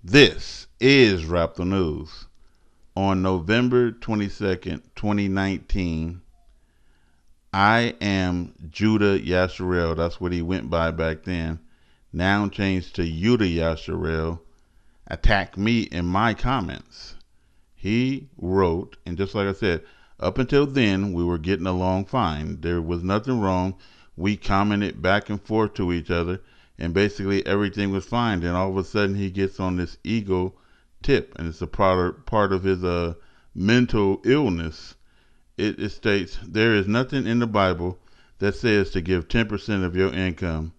This is Raptor News. On November 22nd, 2019, I am Judah Yasharell. That's what he went by back then. Now changed to Yudah Yasharell. Attack me in my comments. He wrote, and just like I said, up until then, we were getting along fine. There was nothing wrong. We commented back and forth to each other, and basically everything was fine. Then all of a sudden, he gets on this ego tip, and it's a part of his mental illness. It states, there is nothing in the Bible that says to give 10% of your income.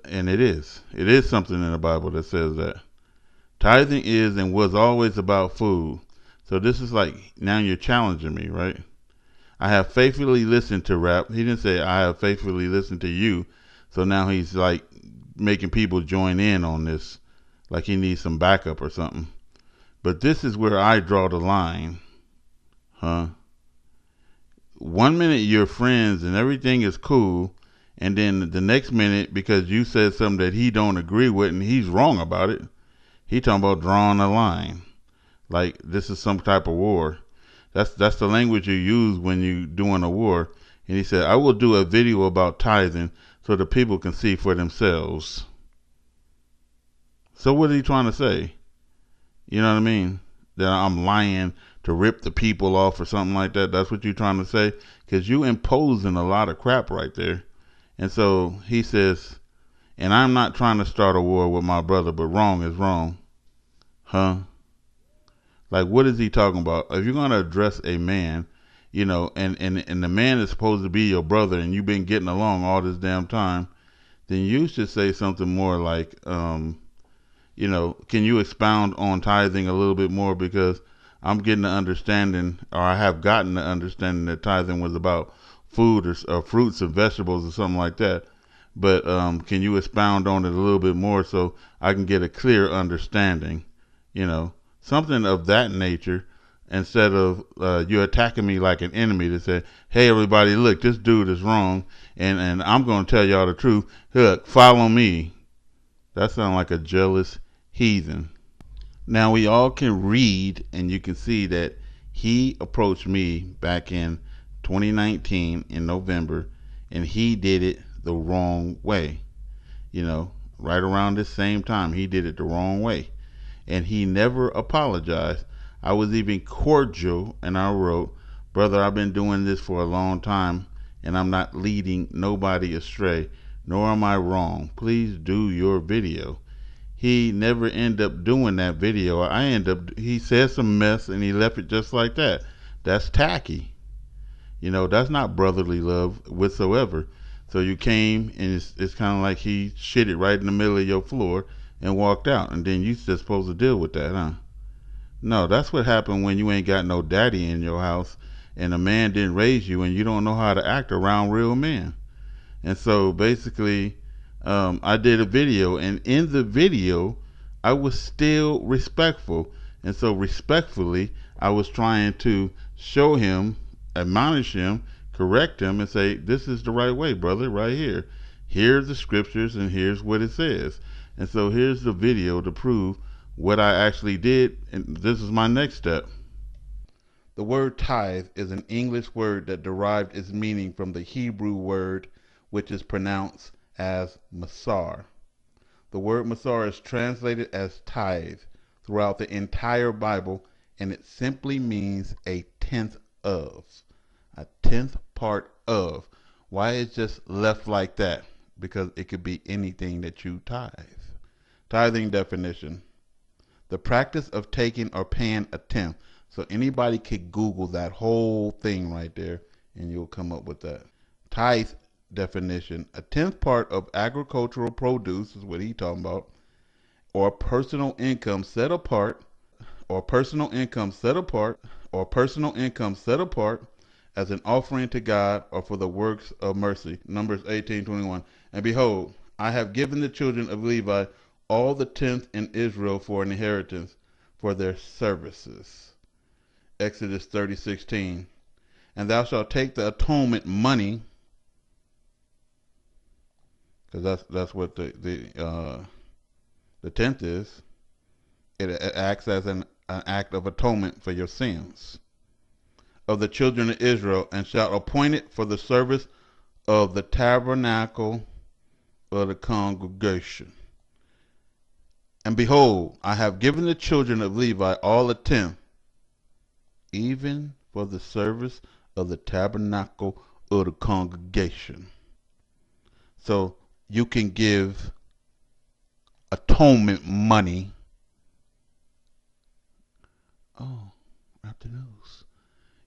And it is. It is something in the Bible that says that. Tithing is and was always about food. So this is like, now you're challenging me, right? I have faithfully listened to Rap. He didn't say I have faithfully listened to you. So now he's like making people join in on this, like he needs some backup or something. But this is where I draw the line. Huh? 1 minute you're friends and everything is cool, and then the next minute, because you said something that he don't agree with and he's wrong about it, he talking about drawing a line. Like this is some type of war. That's the language you use when you doing a war. And he said, I will do a video about tithing so the people can see for themselves. So what are you trying to say? You know what I mean? That I'm lying to rip the people off or something like that. That's what you're trying to say? Because you imposing a lot of crap right there. And so he says, and I'm not trying to start a war with my brother, but wrong is wrong. Huh? Like, what is he talking about? If you're going to address a man, you know, and the man is supposed to be your brother and you've been getting along all this damn time, then you should say something more like, you know, can you expound on tithing a little bit more? Because I'm getting the understanding, or I have gotten the understanding that tithing was about food or fruits and vegetables or something like that. But can you expound on it a little bit more so I can get a clear understanding, you know? Something of that nature, instead of you attacking me like an enemy to say, hey, everybody, look, this dude is wrong, and I'm going to tell y'all the truth. Look, follow me. That sounds like a jealous heathen. Now, we all can read, and you can see that he approached me back in 2019 in November, and he did it the wrong way. You know, right around this same time, he did it the wrong way. And he never apologized. I was even cordial, and I wrote, brother, I've been doing this for a long time, and I'm not leading nobody astray, nor am I wrong. Please do your video. He never ended up doing that video. He said some mess, and he left it just like that. That's tacky. You know, that's not brotherly love whatsoever. So you came, and it's kind of like he shit it right in the middle of your floor and walked out, and then you just supposed to deal with that, huh? No, that's what happened when you ain't got no daddy in your house, and a man didn't raise you, and you don't know how to act around real men. And so basically, I did a video, and in the video, I was still respectful, and so respectfully, I was trying to show him, admonish him, correct him, and say, this is the right way, brother, right here. Here's the scriptures, and here's what it says. And so here's the video to prove what I actually did, and this is my next step. The word tithe is an English word that derived its meaning from the Hebrew word, which is pronounced as masar. The word masar is translated as tithe throughout the entire Bible, and it simply means a tenth of. A tenth part of. Why is just left like that? Because it could be anything that you tithe. Tithing definition: the practice of taking or paying a tenth. So anybody could Google that whole thing right there, and you'll come up with that. Tithe definition: a tenth part of agricultural produce is what he's talking about, or personal income set apart, or personal income set apart, or personal income set apart as an offering to God or for the works of mercy. Numbers 18:21. And behold, I have given the children of Levi all the tenth in Israel for an inheritance for their services. Exodus 30:16. And thou shalt take the atonement money, because that's what the tenth is. It acts as an act of atonement for your sins of the children of Israel, and shalt appoint it for the service of the tabernacle of the congregation. And behold, I have given the children of Levi all a tenth, even for the service of the tabernacle of the congregation. So you can give atonement money. Oh, Raptor News.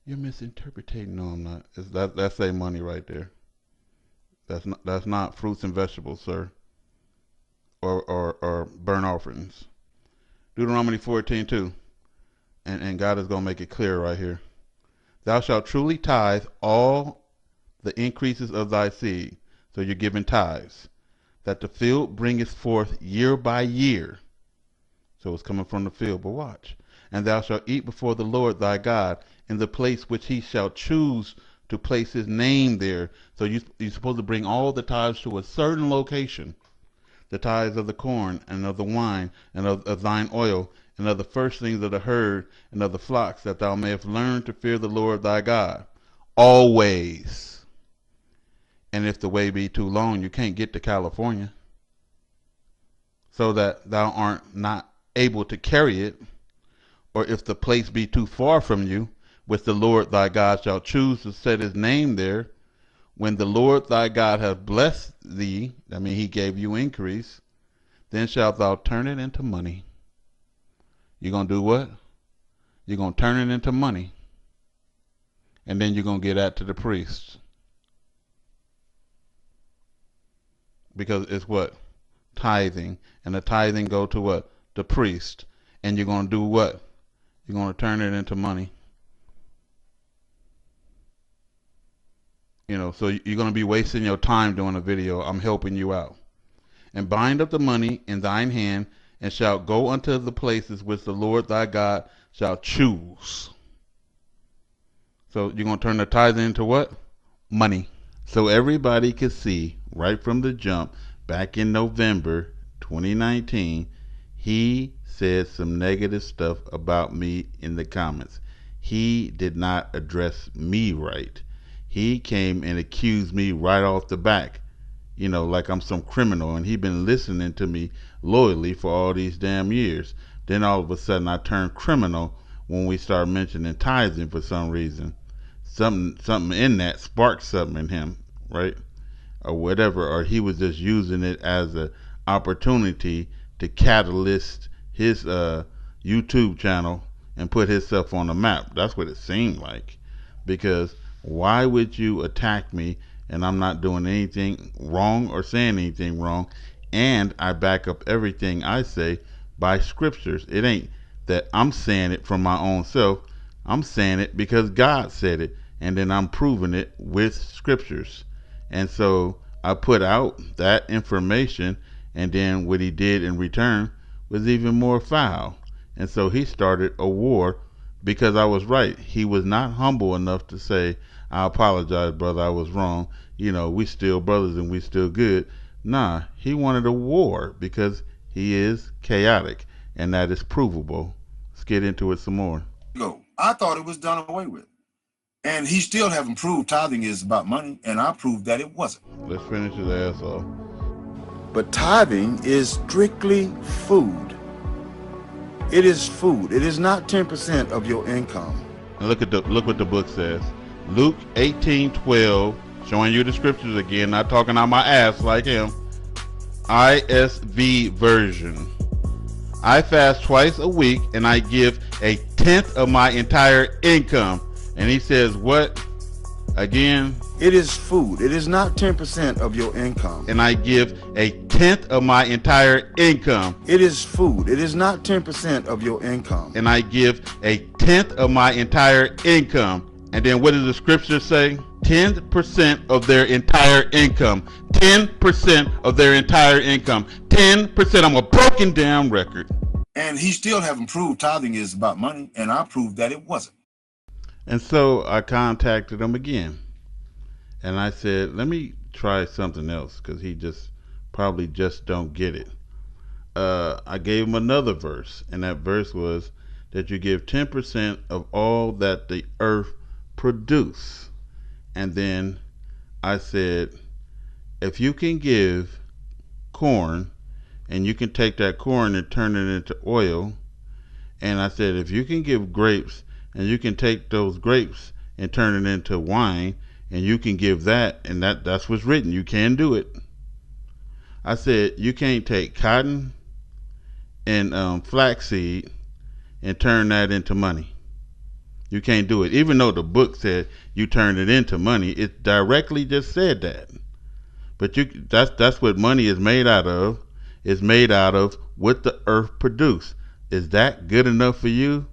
You're misinterpreting. No, I'm not. That's a money right there. That's not fruits and vegetables, sir, or burnt offerings. Deuteronomy 14:2, and God is going to make it clear right here. Thou shalt truly tithe all the increases of thy seed. So you're giving tithes, that the field bringeth forth year by year. So it's coming from the field, but watch. And thou shalt eat before the Lord thy God in the place which he shall choose to place his name there. So you're supposed to bring all the tithes to a certain location. The tithes of the corn, and of the wine, and of thine oil, and of the firstlings of the herd, and of the flocks, that thou mayest learn to fear the Lord thy God always. And if the way be too long, you can't get to California, so that thou art not able to carry it, or if the place be too far from you, which the Lord thy God shall choose to set his name there, when the Lord thy God hath blessed thee, I mean he gave you increase, then shalt thou turn it into money. You're going to do what? You're going to turn it into money. And then you're going to get that to the priest. Because it's what? Tithing. And the tithing go to what? The priest. And you're going to do what? You're going to turn it into money. You know, so you're going to be wasting your time doing a video. I'm helping you out. And bind up the money in thine hand, and shalt go unto the places which the Lord thy God shall choose. So you're going to turn the tithing into what? Money. So everybody could see right from the jump, back in November 2019, he said some negative stuff about me in the comments. He did not address me right. He came and accused me right off the back, you know, like I'm some criminal, and he been listening to me loyally for all these damn years. Then all of a sudden I turned criminal when we start mentioning tithing for some reason. Something in that sparked something in him, right? Or whatever, or he was just using it as an opportunity to catalyst his YouTube channel and put himself on the map. That's what it seemed like. Because why would you attack me and I'm not doing anything wrong or saying anything wrong, and I back up everything I say by scriptures? It ain't that I'm saying it from my own self. I'm saying it because God said it, and then I'm proving it with scriptures. And so I put out that information, and then what he did in return was even more foul. And so he started a war because I was right. He was not humble enough to say, I apologize, brother, I was wrong. You know, we still brothers and we still good. Nah, he wanted a war because he is chaotic, and that is provable. Let's get into it some more. I thought it was done away with. And he still haven't proved tithing is about money, and I proved that it wasn't. Let's finish his ass off. But tithing is strictly food. It is food. It is not 10% of your income. And look what the book says. Luke 18:12, showing you the scriptures again, not talking out my ass like him. ISV version. I fast twice a week, and I give a tenth of my entire income. And he says what? Again? It is food. It is not 10% of your income. And I give a tenth of my entire income. It is food. It is not 10% of your income. And I give a tenth of my entire income. And then what does the scripture say? 10% of their entire income. 10% of their entire income. 10%. I'm a broken down record. And he still haven't proved tithing is about money, and I proved that it wasn't. And so I contacted him again. And I said, let me try something else, because he probably just don't get it. I gave him another verse, and that verse was that you give 10% of all that the earth produce. And then I said, if you can give corn, and you can take that corn and turn it into oil, and I said, if you can give grapes, and you can take those grapes and turn it into wine, and you can give that, and that's what's written, you can do it. I said, you can't take cotton and flaxseed and turn that into money. You can't do it. Even though the book said you turn it into money, it directly just said that. But that's what money is made out of. It's made out of what the earth produced. Is that good enough for you?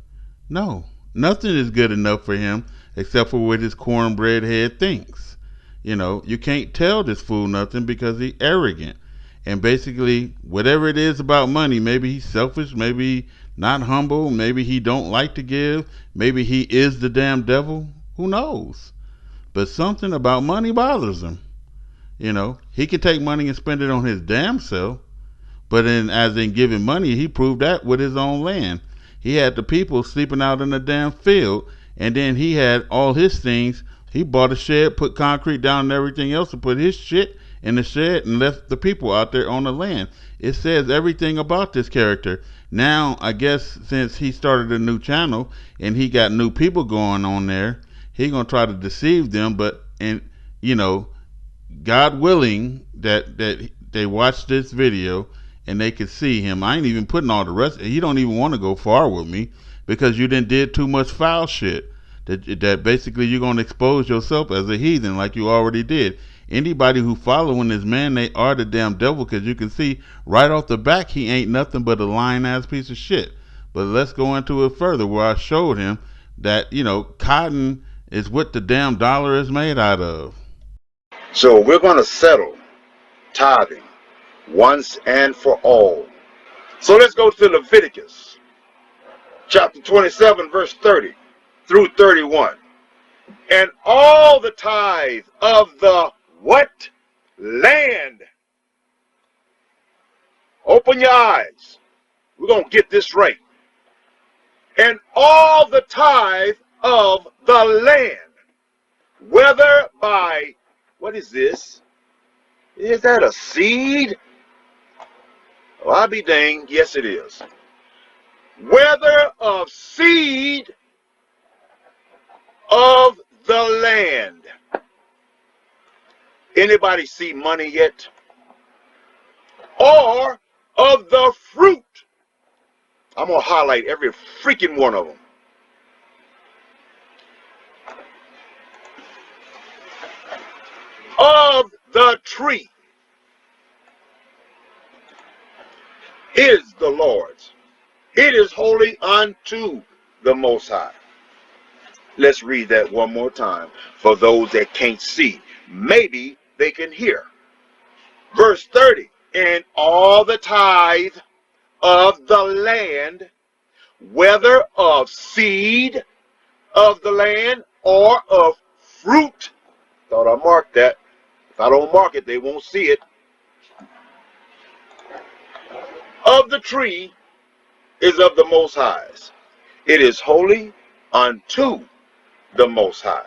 No. Nothing is good enough for him except for what his cornbread head thinks. You know, you can't tell this fool nothing because he's arrogant. And basically, whatever it is about money, maybe he's selfish, maybe not humble, maybe he don't like to give, maybe he is the damn devil. Who knows? But something about money bothers him. You know, he could take money and spend it on his damn self, but as in giving money, he proved that with his own land. He had the people sleeping out in the damn field, and then he had all his things. He bought a shed, put concrete down and everything else, and put his shit in the shed and left the people out there on the land. It says everything about this character. Now, I guess since he started a new channel and he got new people going on there, he gonna try to deceive them. But you know, God willing that they watch this video and they could see him. I ain't even putting all the rest. He don't even want to go far with me because you did too much foul shit. That basically you're gonna expose yourself as a heathen like you already did. Anybody who following this man, they are the damn devil, because you can see right off the back he ain't nothing but a lying ass piece of shit. But let's go into it further, where I showed him that, you know, cotton is what the damn dollar is made out of. So we're going to settle tithing once and for all. So let's go to Leviticus chapter 27 verse 30 through 31. And all the tithe of the what? Land. Open your eyes. We're going to get this right. And all the tithe of the land, whether by, what is this? Is that a seed? Oh, I'll be danged. Yes, it is. Whether of seed of the land. Anybody see money yet? Or of the fruit. I'm going to highlight every freaking one of them. Of the tree is the Lord's. It is holy unto the Most High. Let's read that one more time for those that can't see. Maybe they can hear. Verse 30, and all the tithe of the land, whether of seed of the land or of fruit. Thought I marked that. If I don't mark it, they won't see it. Of the tree is of the Most High's. It is holy unto the Most High.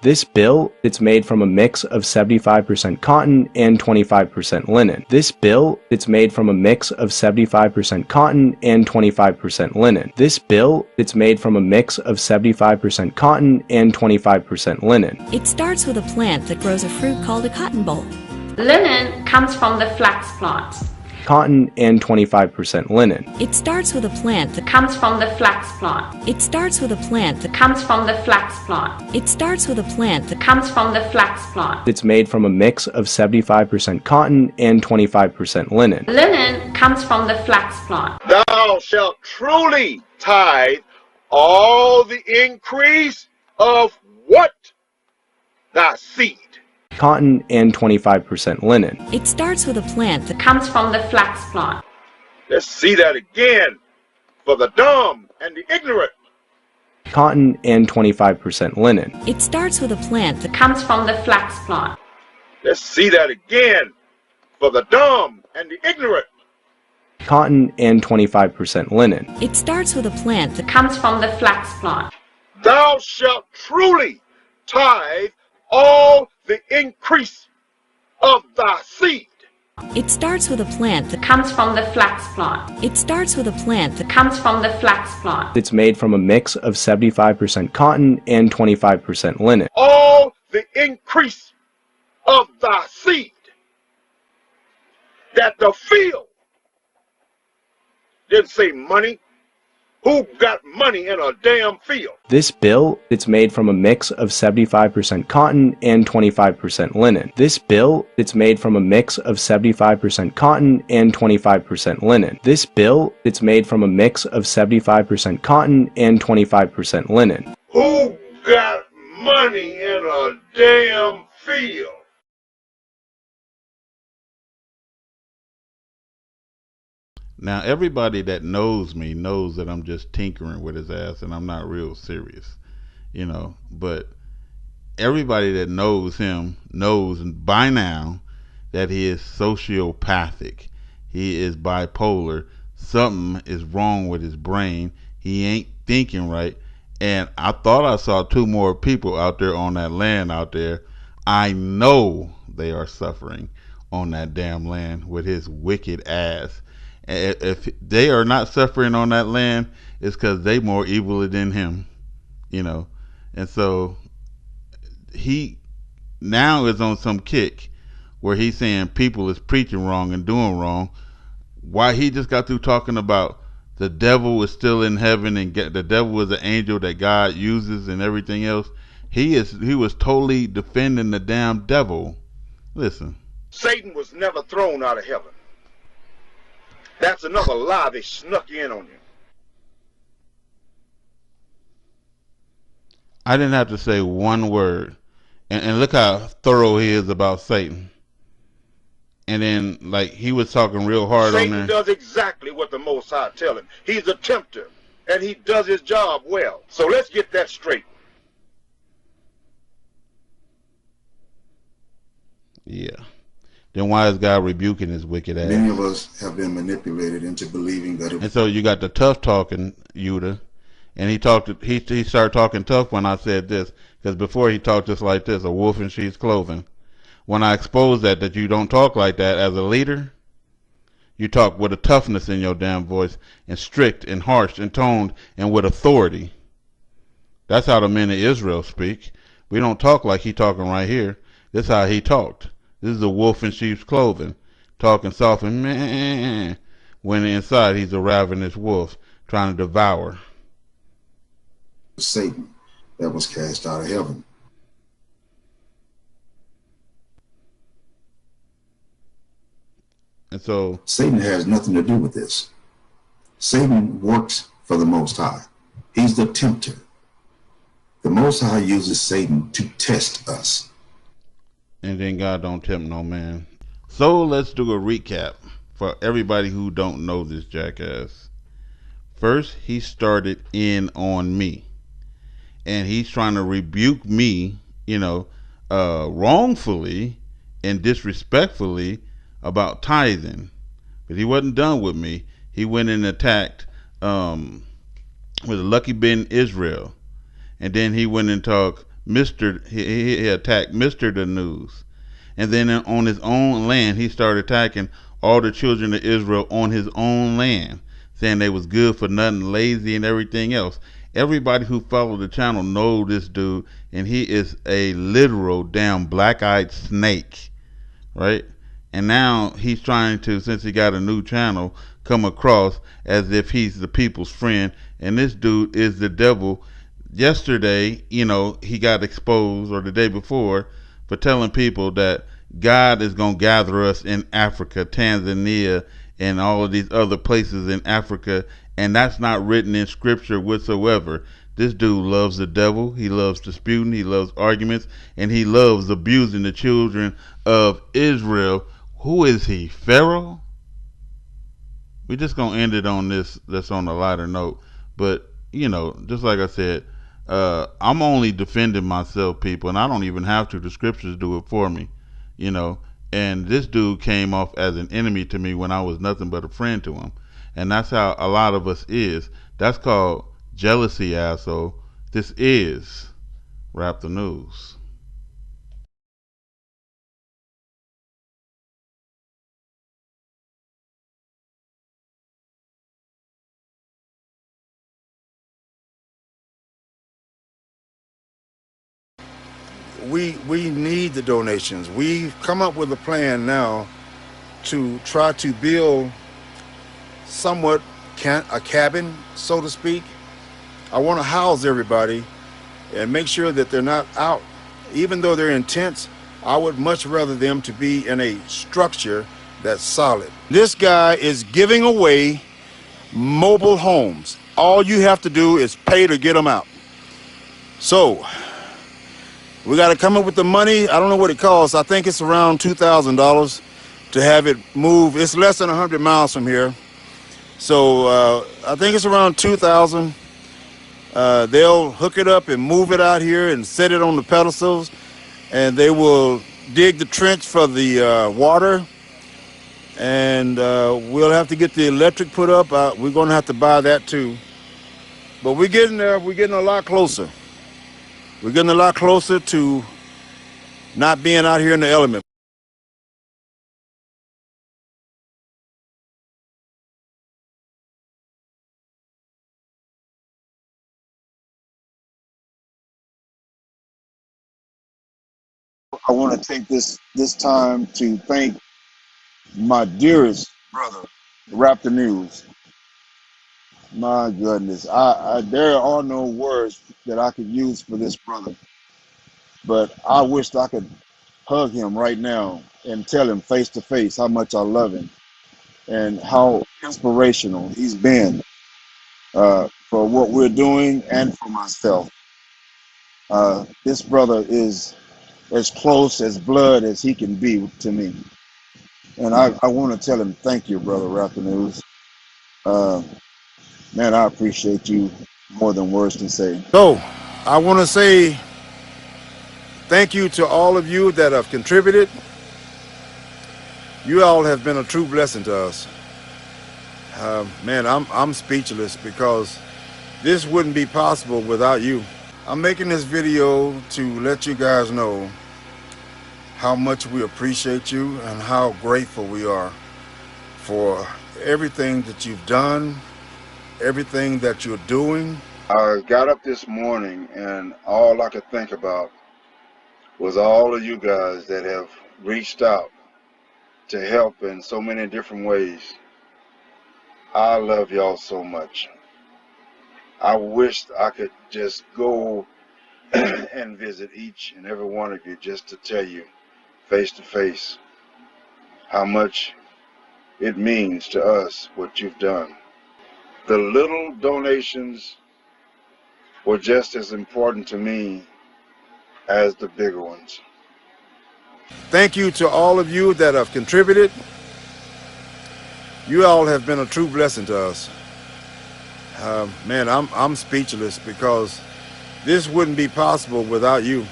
This bill, it's made from a mix of 75% cotton and 25% linen. This bill, it's made from a mix of 75% cotton and 25% linen. This bill, it's made from a mix of 75% cotton and 25% linen. It starts with a plant that grows a fruit called a cotton boll. Linen comes from the flax plant. Cotton and 25% linen. It starts with a plant that Comes from the flax plant. It starts with a plant that Comes from the flax plant. It starts with a plant that Comes from the flax plant. It's made from a mix of 75% cotton and 25% linen. Linen comes from the flax plant. Thou shalt truly tithe all the increase of what? Thy seed. Cotton and 25% linen. It starts with a plant that Comes from the flax plant. Let's see that again for the dumb and the ignorant. Cotton and 25% linen. It starts with a plant that Comes from the flax plant. Let's see that again for the dumb and the ignorant. cotton, and 25% linen. It starts with a plant that comes from the flax plant. Thou shalt truly tithe all the increase of thy seed. It starts with a plant that Comes from the flax plant. It starts with a plant that Comes from the flax plant. It's made from a mix of 75% cotton and 25% linen. All the increase of thy seed. That the field didn't say money. Who got money in a damn field? This bill, it's made from a mix of 75% cotton and 25% linen. This bill, it's made from a mix of 75% cotton and 25% linen. This bill, it's made from a mix of 75% cotton and 25% linen. Who got money in a damn field? Now, everybody that knows me knows that I'm just tinkering with his ass and I'm not real serious, but everybody that knows him knows by now that he is sociopathic. He is bipolar. Something is wrong with his brain. He ain't thinking right. And I thought I saw two more people out there on that land out there. I know they are suffering on that damn land with his wicked ass. If they are not suffering on that land, it's because they more evil than him, And so he now is on some kick where he's saying people is preaching wrong and doing wrong. Why he just got through talking about the devil is still in heaven and the devil is an angel that God uses and everything else. He was totally defending the damn devil. Listen. Satan was never thrown out of heaven. That's another lie they snuck in on you. I didn't have to say one word. And look how thorough he is about Satan. And then, he was talking real hard Satan on there. Does exactly what the Most High tell him. He's a tempter, and he does his job well. So let's get that straight. Yeah. Then why is God rebuking his wicked ass? Many of us have been manipulated into believing that it. And so you got the tough talking Yudah, and he started talking tough when I said this, because before he talked just like this, a wolf in sheep's clothing. When I exposed that you don't talk like that as a leader, you talk with a toughness in your damn voice, and strict and harsh and toned and with authority. That's how the men of Israel speak. We don't talk like he talking right here. This is how he talked. This is a wolf in sheep's clothing, talking soft and meh, when inside he's a ravenous wolf trying to devour. Satan that was cast out of heaven. And so Satan has nothing to do with this. Satan works for the Most High. He's the tempter. The Most High uses Satan to test us. And then God don't tempt no man. So let's do a recap for everybody who don't know this jackass. First, he started in on me. And he's trying to rebuke me, wrongfully and disrespectfully about tithing. But he wasn't done with me. He went and attacked with Lucky Ben Israel. And then he went and talked he attacked Mr. the News. And then on his own land, he started attacking all the children of Israel on his own land, saying they was good for nothing, lazy and everything else. Everybody who followed the channel know this dude, and he is a literal damn black-eyed snake, right? And now he's trying to, since he got a new channel, come across as if he's the people's friend, and this dude is the devil. Yesterday, he got exposed, or the day before, for telling people that God is going to gather us in Africa, Tanzania, and all of these other places in Africa, and that's not written in scripture whatsoever. This dude loves the devil. He loves disputing. He loves arguments, and he loves abusing the children of Israel. Who is he, Pharaoh? We're just going to end it on this. That's on a lighter note. But, just like I said, I'm only defending myself, people, and I don't even have to. The scriptures do it for me. And this dude came off as an enemy to me when I was nothing but a friend to him. And that's how a lot of us is. That's called jealousy, asshole. This is Raptor News. We need the donations. We've come up with a plan now to try to build somewhat a cabin, so to speak. I want to house everybody and make sure that they're not out. Even though they're in tents, I would much rather them to be in a structure that's solid. This guy is giving away mobile homes. All you have to do is pay to get them out. So we got to come up with the money. I don't know what it costs. I think it's around $2,000 to have it move. It's less than 100 miles from here. So I think it's around $2,000. They'll hook it up and move it out here and set it on the pedestals, and they will dig the trench for the water, and we'll have to get the electric put up. We're going to have to buy that too. But we're getting there. We're getting a lot closer. We're getting a lot closer to not being out here in the element. I want to take this time to thank my dearest brother, Raptor News. My goodness, there are no words that I could use for this brother, but I wished I could hug him right now and tell him face to face how much I love him and how inspirational he's been for what we're doing and for myself. This brother is as close as blood as he can be to me. And I want to tell him, thank you, brother Raptor News. Man, I appreciate you more than words can say. So, I want to say thank you to all of you that have contributed. You all have been a true blessing to us. Man, I'm speechless because this wouldn't be possible without you. I'm making this video to let you guys know how much we appreciate you and how grateful we are for everything that you've done, everything that you're doing. I got up this morning and all I could think about was all of you guys that have reached out to help in so many different ways. I love y'all so much. I wished I could just go and visit each and every one of you just to tell you face to face how much it means to us what you've done. The little donations were just as important to me as the bigger ones. Thank you to all of you that have contributed. You all have been a true blessing to us. Man, I'm speechless because this wouldn't be possible without you.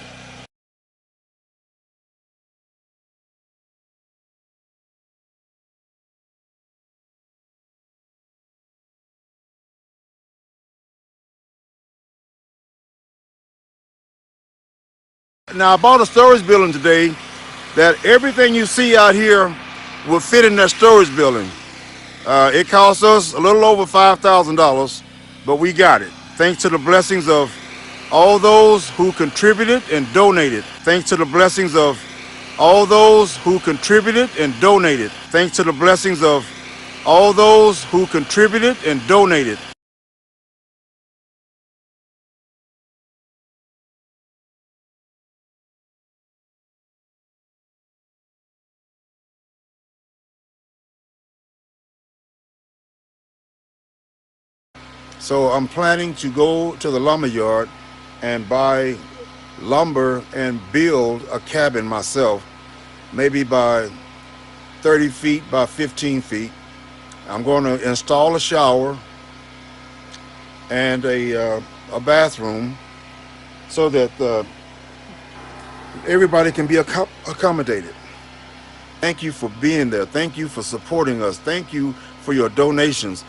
Now, I bought a storage building today that everything you see out here will fit in that storage building. It cost us a little over $5,000, but we got it. Thanks to the blessings of all those who contributed and donated. Thanks to the blessings of all those who contributed and donated. Thanks to the blessings of all those who contributed and donated. So I'm planning to go to the lumber yard and buy lumber and build a cabin myself, maybe by 30 feet by 15 feet. I'm going to install a shower and a bathroom so that everybody can be accommodated. Thank you for being there. Thank you for supporting us. Thank you for your donations.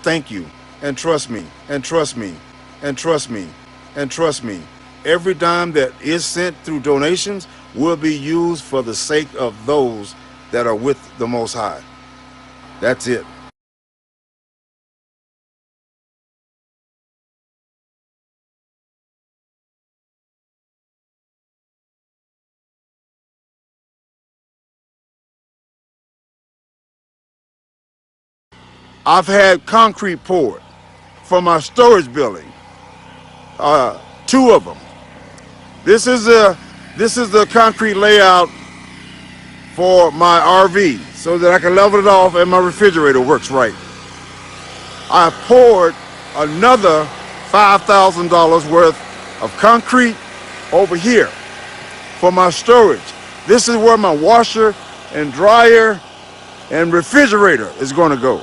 Thank you. And trust me, and trust me, and trust me, and trust me. Every dime that is sent through donations will be used for the sake of those that are with the Most High. That's it. I've had concrete poured for my storage building, two of them. This is the concrete layout for my RV so that I can level it off and my refrigerator works right. I poured another $5,000 worth of concrete over here for my storage. This is where my washer and dryer and refrigerator is going to go.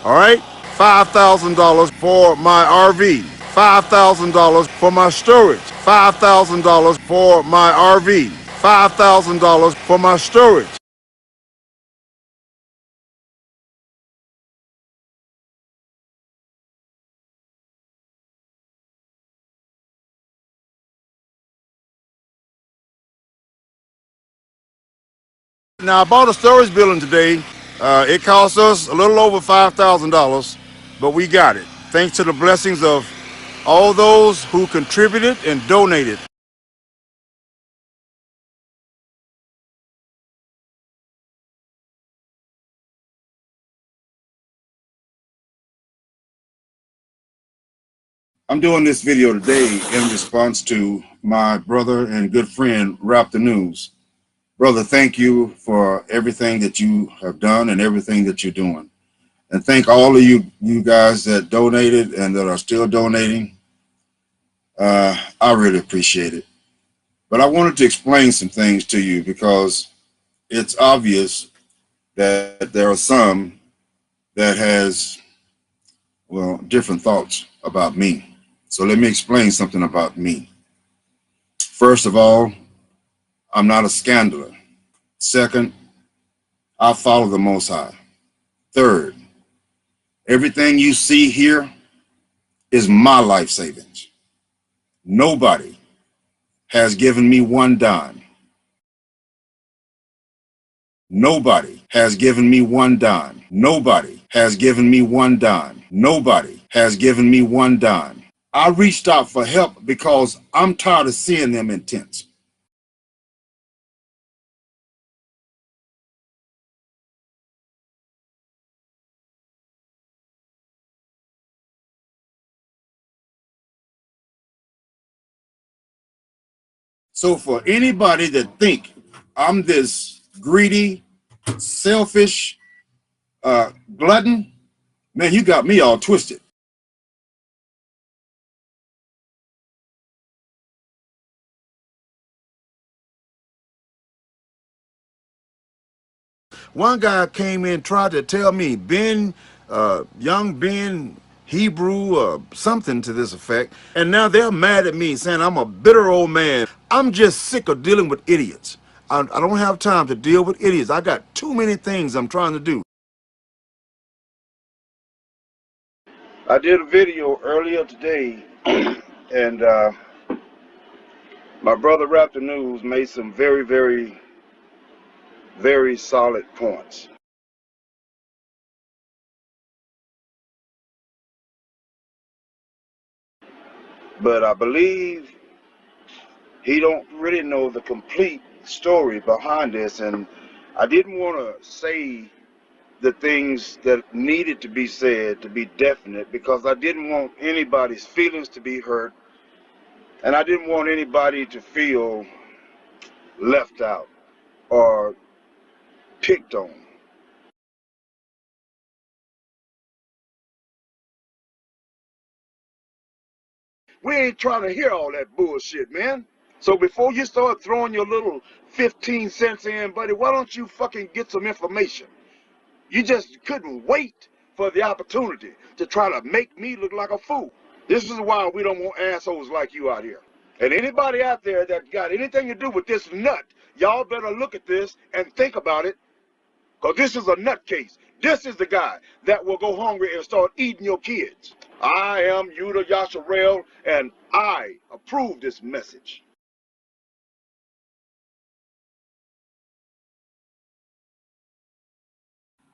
All right? $5,000 for my RV. $5,000 for my storage. $5,000 for my RV. $5,000 for my storage. Now, I bought a storage building today. It cost us a little over $5,000, but we got it. Thanks to the blessings of all those who contributed and donated. I'm doing this video today in response to my brother and good friend, Raptor News. Brother, thank you for everything that you have done and everything that you're doing. And thank all of you guys that donated and that are still donating. I really appreciate it. But I wanted to explain some things to you because it's obvious that there are some that has, well, different thoughts about me. So let me explain something about me. First of all, I'm not a scandaler. Second, I follow the Most High. Third, everything you see here is my life savings. Nobody has given me one dime. Nobody has given me one dime. Nobody has given me one dime. Nobody has given me one dime. I reached out for help because I'm tired of seeing them in tents. So for anybody that think I'm this greedy, selfish glutton, man, you got me all twisted. One guy came in, tried to tell me, Ben, young Ben, Hebrew, something to this effect. And now they're mad at me saying I'm a bitter old man. I'm just sick of dealing with idiots. I don't have time to deal with idiots. I got too many things I'm trying to do. I did a video earlier today, and my brother Raptor News made some very, very, very solid points. But I believe he don't really know the complete story behind this, and I didn't want to say the things that needed to be said to be definite because I didn't want anybody's feelings to be hurt, and I didn't want anybody to feel left out or picked on. We ain't trying to hear all that bullshit, man. So before you start throwing your little 15 cents in, buddy, why don't you fucking get some information? You just couldn't wait for the opportunity to try to make me look like a fool. This is why we don't want assholes like you out here. And anybody out there that got anything to do with this nut, y'all better look at this and think about it, because this is a nut case. This is the guy that will go hungry and start eating your kids. I am Yudah Yasharell, and I approve this message.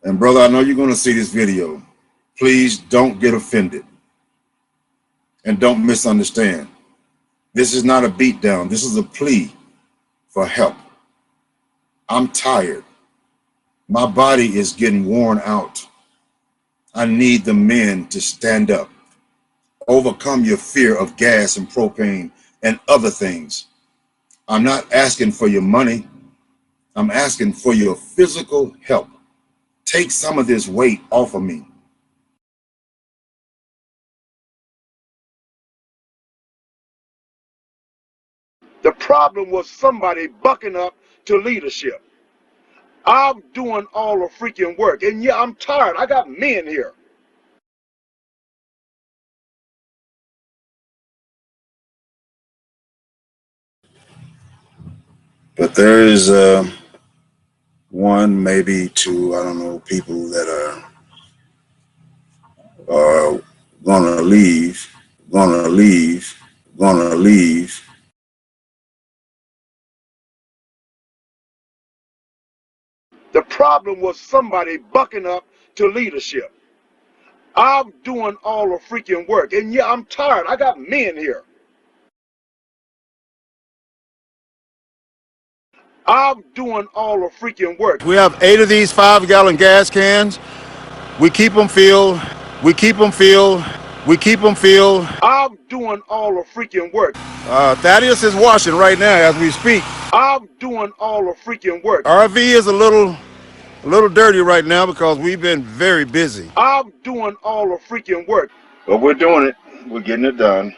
And brother, I know you're going to see this video. Please don't get offended and don't misunderstand. This is not a beatdown. This is a plea for help. I'm tired. My body is getting worn out. I need the men to stand up. Overcome your fear of gas and propane and other things. I'm not asking for your money. I'm asking for your physical help. Take some of this weight off of me. The problem was somebody bucking up to leadership. I'm doing all the freaking work, and yeah, I'm tired. I got men here. But there is one, maybe two, I don't know, people that are gonna leave, gonna leave, gonna leave. The problem was somebody bucking up to leadership. I'm doing all the freaking work, and yeah, I'm tired. I got men here. I'm doing all the freaking work. We have 8 of these 5-gallon gas cans. We keep them filled. We keep them filled. We keep them filled. I'm doing all the freaking work. Thaddeus is washing right now as we speak. I'm doing all the freaking work. RV is a little dirty right now because we've been very busy. I'm doing all the freaking work. But we're doing it. We're getting it done.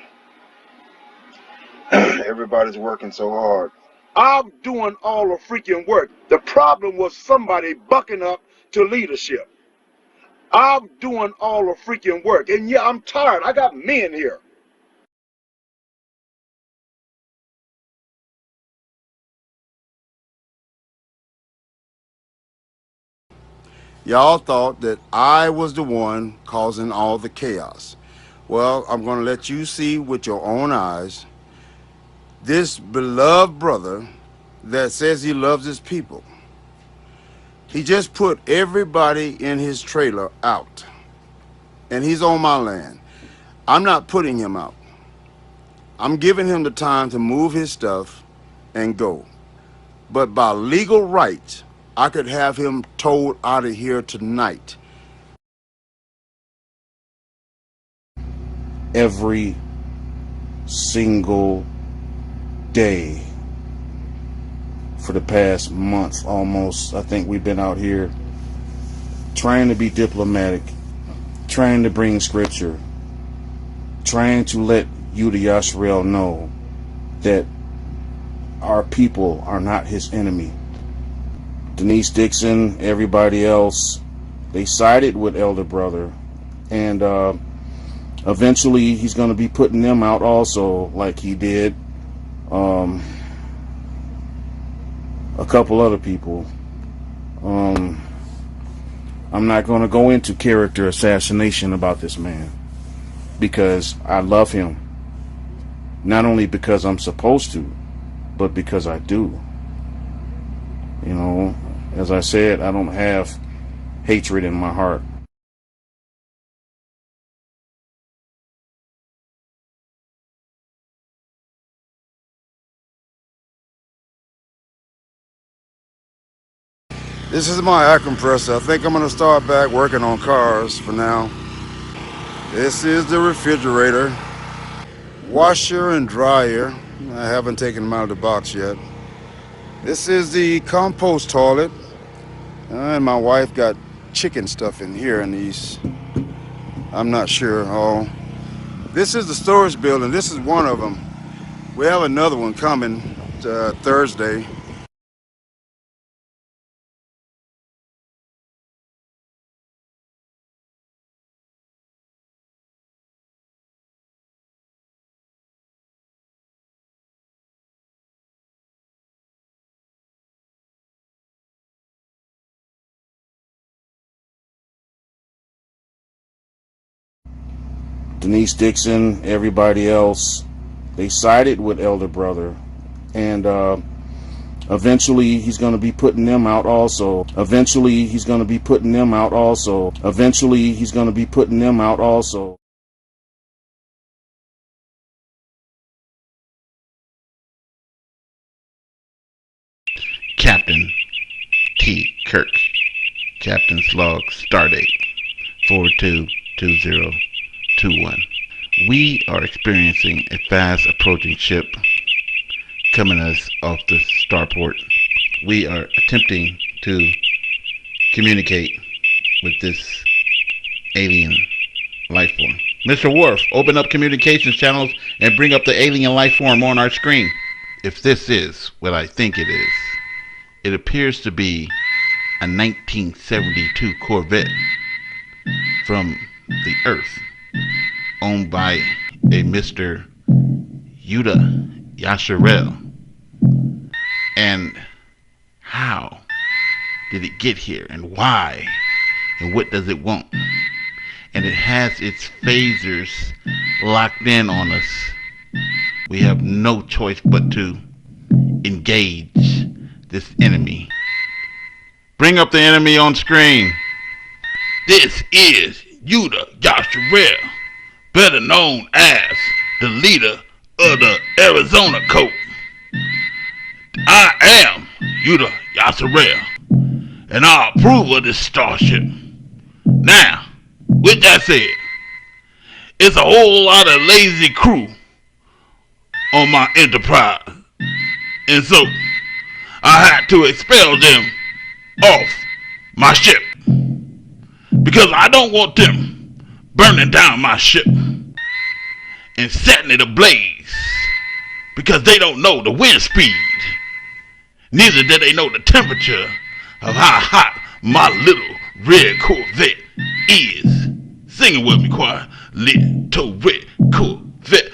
Everybody's working so hard. I'm doing all the freaking work. The problem was somebody bucking up to leadership. I'm doing all the freaking work, and yeah, I'm tired. I got men here. Y'all thought that I was the one causing all the chaos. Well, I'm going to let you see with your own eyes this beloved brother that says he loves his people. He just put everybody in his trailer out, and he's on my land. I'm not putting him out. I'm giving him the time to move his stuff and go. But by legal rights, I could have him towed out of here tonight. Every single day for the past month almost, I think we've been out here trying to be diplomatic, trying to bring scripture, trying to let Yudah Yasharell know that our people are not his enemy. Denise Dixon, everybody else, they sided with Elder Brother, and eventually he's going to be putting them out also, like he did a couple other people. I'm not going to go into character assassination about this man, because I love him. Not only because I'm supposed to, but because I do. You know, as I said, I don't have hatred in my heart. This is my air compressor. I think I'm going to start back working on cars for now. This is the refrigerator, washer and dryer. I haven't taken them out of the box yet. This is the compost toilet. And my wife got chicken stuff in here in these. I'm not sure. Oh, this is the storage building. This is one of them. We have another one coming Thursday. Denise Dixon, everybody else, they sided with Elder Brother, and eventually he's going to be putting them out also. Eventually he's going to be putting them out also. Eventually he's going to be putting them out also. Captain T. Kirk. Captain's log, stardate 422021. We are experiencing a fast approaching ship coming us off the starport. We are attempting to communicate with this alien life form. Mr. Worf, open up communications channels and bring up the alien life form on our screen. If this is what I think it is, it appears to be a 1972 Corvette from the Earth, owned by a Mr. Yudah Yasharell. And how did it get here, and why, and what does it want? And it has its phasers locked in on us. We have no choice but to engage this enemy. Bring up the enemy on screen. This is Yudah Yasharell, better known as the leader of the Arizona Coast. I am Yudah Yasharell, and I approve of this starship. Now, with that said, it's a whole lot of lazy crew on my Enterprise, and so I had to expel them off my ship, because I don't want them burning down my ship and setting it ablaze, because they don't know the wind speed, neither do they know the temperature of how hot my little red Corvette is. Sing it with me, choir. Little red Corvette,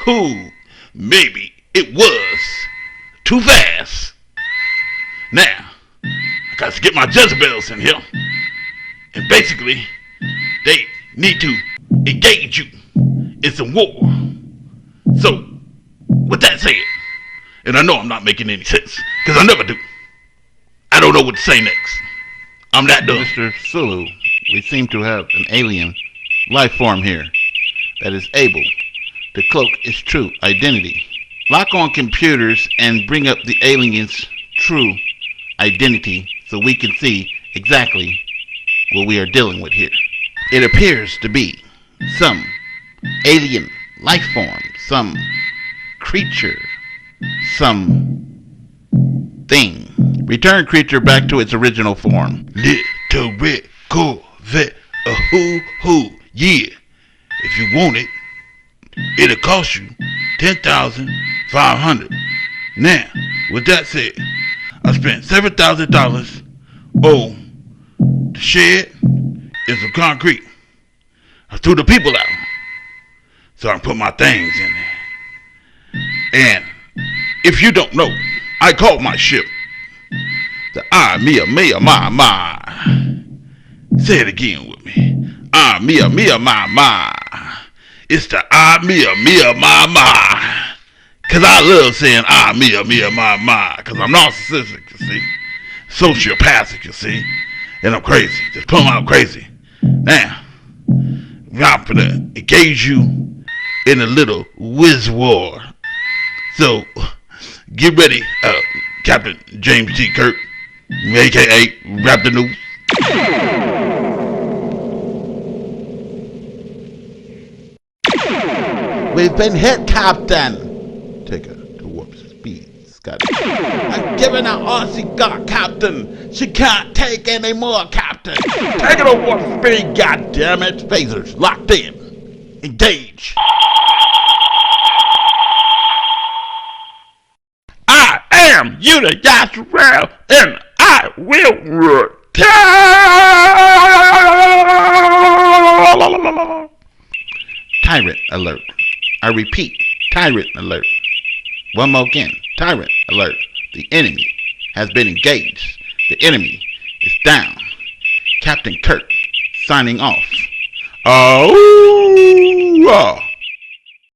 hoo. Maybe it was too fast. Now, I got to get my Jezebels in here, and basically, they need to engage you in some war. So, with that said, and I know I'm not making any sense, because I never do. I don't know what to say next. I'm that dumb. Mr. Sulu, we seem to have an alien life form here that is able to cloak its true identity. Lock on computers and bring up the alien's true identity so we can see exactly what we are dealing with here. It appears to be some alien life form, some creature, some thing. Return creature back to its original form. Little red Corvette, hoo, yeah. If you want it, it'll cost you $10,500. Now, with that said, I spent $7,000 on the shed and some concrete. I threw the people out so I can put my things in there. And if you don't know, I called my ship the my. Say it again with me. My. It's the my. Cause I love saying my. Cause I'm narcissistic, you see. Sociopathic, you see. And I'm crazy. Just plumb out crazy. Now, I'm gonna engage you in a little whiz war. So, get ready, Captain James T. Kirk, a.k.a. Raptor News. We've been hit, Captain. Take her to warp speed, Scott. I'm giving her all she got, Captain. She can't take any more, Captain. Take her to warp speed, goddammit. Phasers locked in. Engage. I am Yudah Yasharell, and I will return. Tyrant alert. I repeat, tyrant alert. One more again, tyrant alert. The enemy has been engaged. The enemy is down. Captain Kirk signing off. Oh.